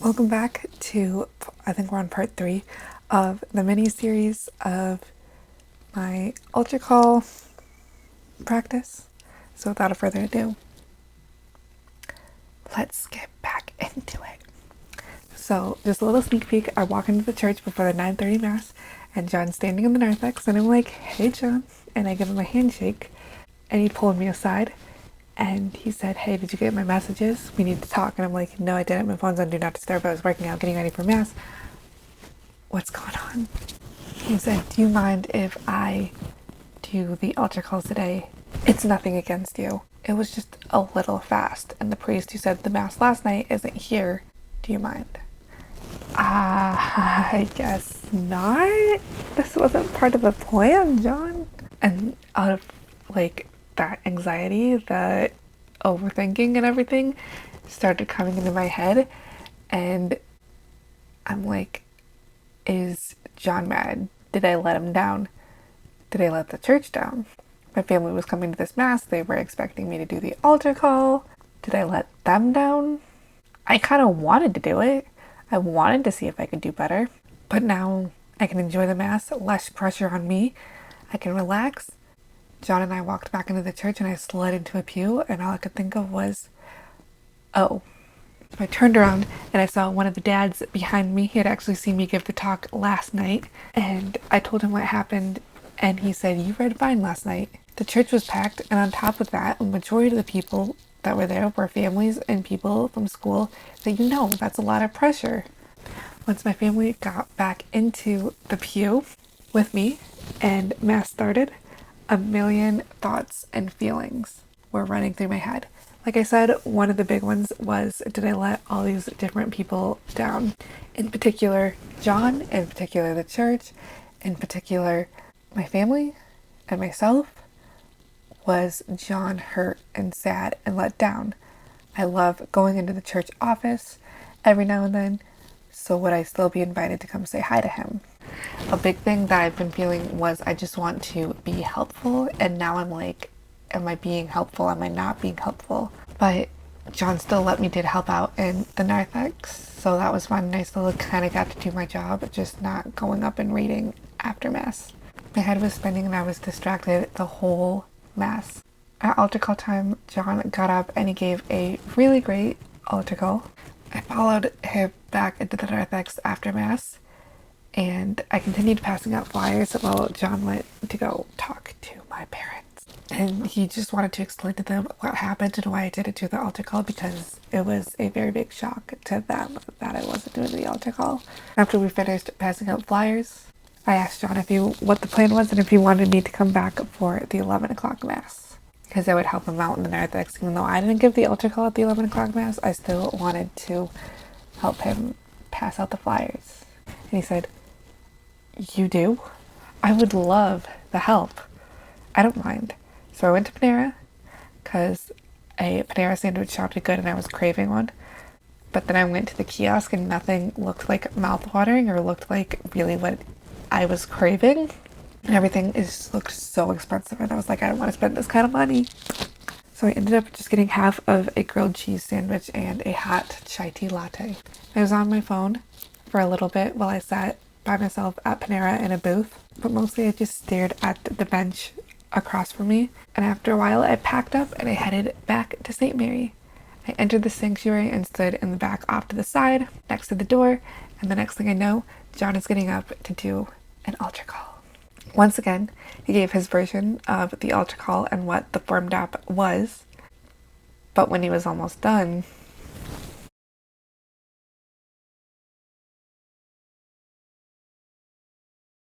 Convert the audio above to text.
Welcome back to, I think we're on part 3 of the mini-series of my altar call practice. So without further ado, let's get back into it. So just a little sneak peek, I walk into the church before the 9:30 Mass, and John's standing in the narthex, and I'm like, "Hey John," and I give him a handshake, and he pulled me aside. And he said, "Hey, did you get my messages? We need to talk." And I'm like, "No, I didn't. My phone's on Do Not Disturb. I was working out, getting ready for Mass. What's going on?" He said, "Do you mind if I do the altar calls today? It's nothing against you. It was just a little fast. And the priest who said the Mass last night isn't here. Do you mind?" I guess not. This wasn't part of the plan, John. And out of, that anxiety, that overthinking and everything started coming into my head, and I'm like, is John mad? Did I let him down? Did I let the church down? My family was coming to this Mass. They were expecting me to do the altar call. Did I let them down? I kind of wanted to do it. I wanted to see if I could do better. But now I can enjoy the Mass, less pressure on me. I can relax. John and I walked back into the church, and I slid into a pew, and all I could think of was, oh. So I turned around, and I saw one of the dads behind me. He had actually seen me give the talk last night, and I told him what happened, and he said, "You read fine last night." The church was packed, and on top of that, the majority of the people that were there were families and people from school that that's a lot of pressure. Once my family got back into the pew with me and Mass started, a million thoughts and feelings were running through my head. Like I said, one of the big ones was, did I let all these different people down? In particular, John, in particular, the church, in particular, my family and myself. Was John hurt and sad and let down? I love going into the church office every now and then, so would I still be invited to come say hi to him? A big thing that I've been feeling was I just want to be helpful, and now I'm like, am I being helpful? Am I not being helpful? But John still let me help out in the narthex, so that was fun, and I still kind of got to do my job, just not going up and reading after Mass. My head was spinning and I was distracted the whole Mass. At altar call time, John got up and he gave a really great altar call. I followed him back into the narthex after Mass, and I continued passing out flyers while John went to go talk to my parents. And he just wanted to explain to them what happened and why I didn't do the altar call, because it was a very big shock to them that I wasn't doing the altar call. After we finished passing out flyers, I asked John what the plan was and if he wanted me to come back for the 11 o'clock Mass, because I would help him out in the narthex. Even though I didn't give the altar call at the 11 o'clock Mass, I still wanted to help him pass out the flyers. And he said, "You do? I would love the help. I don't mind." So I went to Panera, because a Panera sandwich sounded good and I was craving one. But then I went to the kiosk and nothing looked like mouth-watering or looked like really what I was craving. And everything looked so expensive, and I was like, I don't want to spend this kind of money. So I ended up just getting half of a grilled cheese sandwich and a hot chai tea latte. I was on my phone for a little bit while I sat by myself at Panera in a booth, but mostly I just stared at the bench across from me. And after a while, I packed up and I headed back to St. Mary. I entered the sanctuary and stood in the back off to the side next to the door, and the next thing I know, John is getting up to do an altar call. Once again, he gave his version of the altar call and what the formed app was, but when he was almost done,